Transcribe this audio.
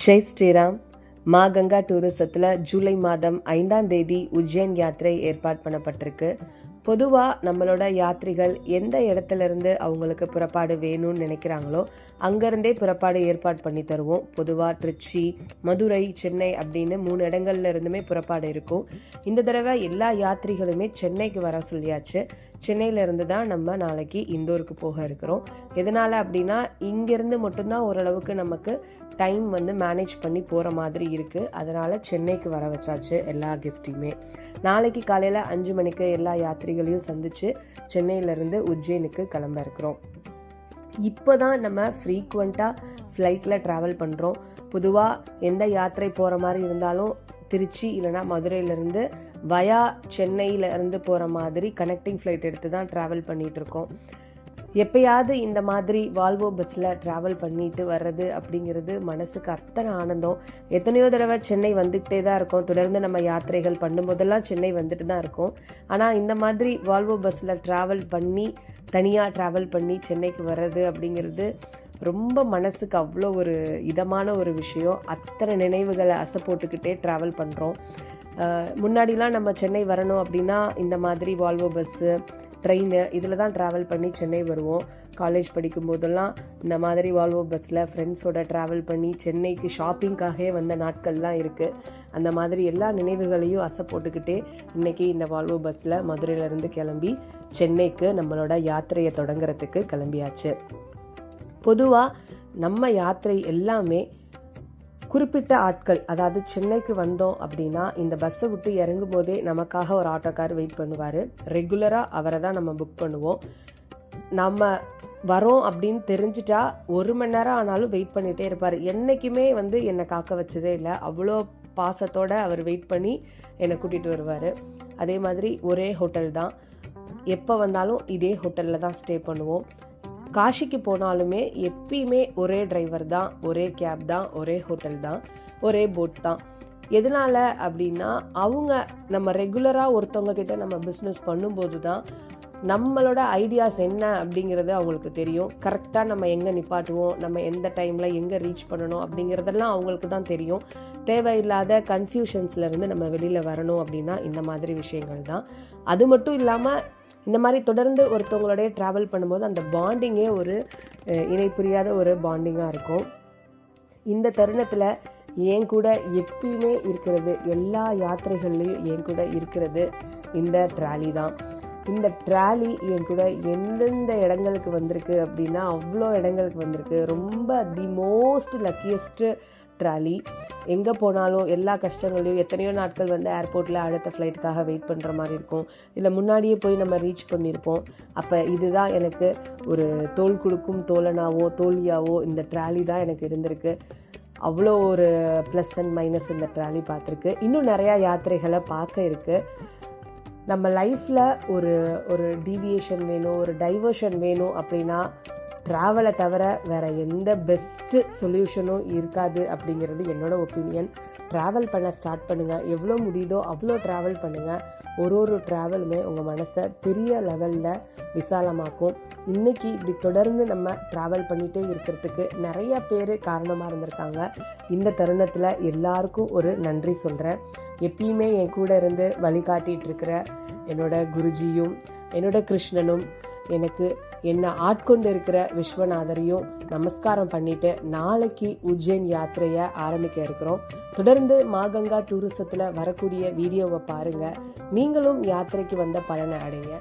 ஜெய் ஸ்ரீராம். மா கங்கா டூரிசத்தில் ஜூலை மாதம் 5ஆம் தேதி உஜ்ஜைன் யாத்திரை ஏற்பாடு பண்ணப்பட்டிருக்கு. பொதுவாக நம்மளோட யாத்திரிகள் எந்த இடத்துல இருந்து அவங்களுக்கு புறப்பாடு வேணும்னு நினைக்கிறாங்களோ அங்கேருந்தே புறப்பாடு ஏற்பாடு பண்ணி தருவோம். பொதுவாக திருச்சி, மதுரை, சென்னை அப்படின்னு 3 இடங்கள்ல இருந்துமே புறப்பாடு இருக்கும். இந்த தடவை எல்லா யாத்திரிகளுமே சென்னைக்கு வர சொல்லியாச்சு. சென்னையிலேருந்து தான் நம்ம நாளைக்கு இந்தூருக்கு போக இருக்கிறோம். எதனால் அப்படின்னா இங்கேருந்து மட்டும்தான் ஓரளவுக்கு நமக்கு டைம் மேனேஜ் பண்ணி போகிற மாதிரி இருக்குது. அதனால் சென்னைக்கு வர வச்சாச்சு எல்லா கெஸ்ட்டையுமே. நாளைக்கு காலையில் 5 மணிக்கு எல்லா யாத்திரிகளையும் சந்தித்து சென்னையிலேருந்து உஜ்ஜைனுக்கு கிளம்ப இருக்கிறோம். இப்போ தான் நம்ம ஃப்ரீக்வெண்ட்டாக ஃப்ளைட்டில் ட்ராவல் பண்ணுறோம். பொதுவாக எந்த யாத்திரை போகிற மாதிரி இருந்தாலும் திருச்சி இல்லைனா மதுரையிலேருந்து வயா சென்னையில் இருந்து போகிற மாதிரி கனெக்டிங் ஃப்ளைட் எடுத்து தான் ட்ராவல் பண்ணிகிட்ருக்கோம். எப்பயாவது இந்த மாதிரி வால்வோ பஸ்ஸில் ட்ராவல் பண்ணிட்டு வர்றது அப்படிங்கிறது மனசுக்கு அத்தனை ஆனந்தம். எத்தனையோ தடவை சென்னை வந்துக்கிட்டே தான் இருக்கும். தொடர்ந்து நம்ம யாத்திரைகள் பண்ணும்போதெல்லாம் சென்னை வந்துட்டு தான் இருக்கும். ஆனால் இந்த மாதிரி வால்வோ பஸ்ஸில் ட்ராவல் பண்ணி தனியாக ட்ராவல் பண்ணி சென்னைக்கு வர்றது அப்படிங்கிறது ரொம்ப மனசுக்கு அவ்வளோ ஒரு இதமான ஒரு விஷயம். அத்தனை நினைவுகளை அசை போட்டுக்கிட்டே ட்ராவல் பண்ணுறோம். முன்னாடிலாம் நம்ம சென்னை வரணும் அப்படின்னா இந்த மாதிரி வால்வோ பஸ்ஸு, ட்ரெயின் இதில் தான் ட்ராவல் பண்ணி சென்னை வருவோம். காலேஜ் படிக்கும் போதெல்லாம் இந்த மாதிரி வால்வோ பஸ்ஸில் ஃப்ரெண்ட்ஸோட ட்ராவல் பண்ணி சென்னைக்கு ஷாப்பிங்காகவே வந்த நாட்கள்லாம் இருக்குது. அந்த மாதிரி எல்லா நினைவுகளையும் அசை போட்டுக்கிட்டே இன்றைக்கி இந்த வால்வோ பஸ்ஸில் மதுரையிலேருந்து கிளம்பி சென்னைக்கு நம்மளோட யாத்திரையை தொடங்குறதுக்கு கிளம்பியாச்சு. பொதுவாக நம்ம யாத்திரை எல்லாமே குறிப்பிட்ட ஆட்கள், அதாவது சென்னைக்கு வந்தோம் அப்படின்னா இந்த பஸ்ஸை விட்டு இறங்கும் போதே நமக்காக ஒரு ஆட்டோக்கார் வெயிட் பண்ணுவார். ரெகுலராக அவரை தான் நம்ம புக் பண்ணுவோம். நம்ம வரோம் அப்படின்னு தெரிஞ்சிட்டா 1 மணி நேரம் ஆனாலும் வெயிட் பண்ணிகிட்டே இருப்பார். என்றைக்குமே என்னை காக்க வச்சதே இல்லை. அவ்வளோ பாசத்தோடு அவர் வெயிட் பண்ணி என்னை கூட்டிகிட்டு வருவார். அதே மாதிரி ஒரே ஹோட்டல் தான், எப்போ வந்தாலும் இதே ஹோட்டலில் தான் ஸ்டே பண்ணுவோம். காஷிக்கு போனாலுமே எப்பயுமே ஒரே டிரைவர் தான், ஒரே கேப் தான், ஒரே ஹோட்டல் தான், ஒரே போட் தான். எதனால் அப்படின்னா அவங்க நம்ம ரெகுலராக ஒருத்தவங்க கிட்ட நம்ம பிஸ்னஸ் பண்ணும்போது தான் நம்மளோட ஐடியாஸ் என்ன அப்படிங்கிறது அவங்களுக்கு தெரியும். கரெக்டாக நம்ம எங்கே நிப்பாட்டுவோம், நம்ம எந்த டைமில் எங்கே ரீச் பண்ணணும் அப்படிங்கிறதெல்லாம் அவங்களுக்கு தான் தெரியும். தேவையில்லாத கன்ஃபியூஷன்ஸ்லேருந்து நம்ம வெளியில் வரணும் அப்படின்னா இந்த மாதிரி விஷயங்கள் தான். அது மட்டும் இல்லாமல் இந்த மாதிரி தொடர்ந்து ஒருத்தவங்களோடைய ட்ராவல் பண்ணும்போது அந்த பாண்டிங்கே ஒரு இணை புரியாத ஒரு பாண்டிங்காக இருக்கும். இந்த தருணத்தில் என் கூட எப்பயுமே இருக்கிறது, எல்லா யாத்திரைகள்லையும் என் கூட இருக்கிறது இந்த ட்ராலி தான். இந்த ட்ராலி என் கூட எந்தெந்த இடங்களுக்கு வந்திருக்கு அப்படின்னா அவ்வளோ இடங்களுக்கு வந்திருக்கு. ரொம்ப தி மோஸ்ட் லக்கியஸ்ட்டு ட்ராலி. எங்கே போனாலும் எல்லா கஷ்டங்களையும் எத்தனையோ நாட்கள் ஏர்போர்ட்டில் அடுத்த ஃப்ளைட்டுக்காக வெயிட் பண்ணுற மாதிரி இருக்கும். இல்லை முன்னாடியே போய் நம்ம ரீச் பண்ணியிருப்போம். அப்போ இதுதான் எனக்கு ஒரு தோள் கொடுக்கும் தோழனாவோ தோழியாவோ இந்த ட்ராலி தான் எனக்கு இருந்திருக்கு. அவ்வளோ ஒரு ப்ளஸ் அண்ட் மைனஸ் இந்த ட்ராலி பார்த்துருக்கு. இன்னும் நிறையா யாத்திரைகளை பார்க்க இருக்குது. நம்ம லைஃப்பில் ஒரு டீவியேஷன் வேணும், ஒரு டைவர்ஷன் வேணும் அப்படின்னா ட்ராவலை தவிர வேறு எந்த பெஸ்ட்டு சொல்யூஷனும் இருக்காது அப்படிங்கிறது என்னோட ஒப்பீனியன். ட்ராவல் பண்ண ஸ்டார்ட் பண்ணுங்கள். எவ்வளோ முடியுதோ அவ்வளோ ட்ராவல் பண்ணுங்கள். ஒரு ட்ராவலுமே உங்கள் மனசை பெரிய லெவலில் விசாலமாக்கும். இன்றைக்கி இப்படி தொடர்ந்து நம்ம ட்ராவல் பண்ணிகிட்டே இருக்கிறதுக்கு நிறைய பேர் காரணமாக இருந்திருக்காங்க. இந்த தருணத்தில் எல்லாருக்கும் ஒரு நன்றி சொல்கிறேன். எப்பயுமே என் கூட இருந்து வழிகாட்டிகிட்டு இருக்கிற என்னோட குருஜியும் என்னோட கிருஷ்ணனும் எனக்கு என்னை ஆட்கொண்டு இருக்கிற விஸ்வநாதரையும் நமஸ்காரம் பண்ணிவிட்டு நாளைக்கு உஜ்ஜைன் யாத்திரையை ஆரம்பிக்க இருக்கிறோம். தொடர்ந்து மா கங்கா டூரிசத்தில் வரக்கூடிய வீடியோவை பாருங்கள். நீங்களும் யாத்திரைக்கு வந்த பலனை அடைங்க.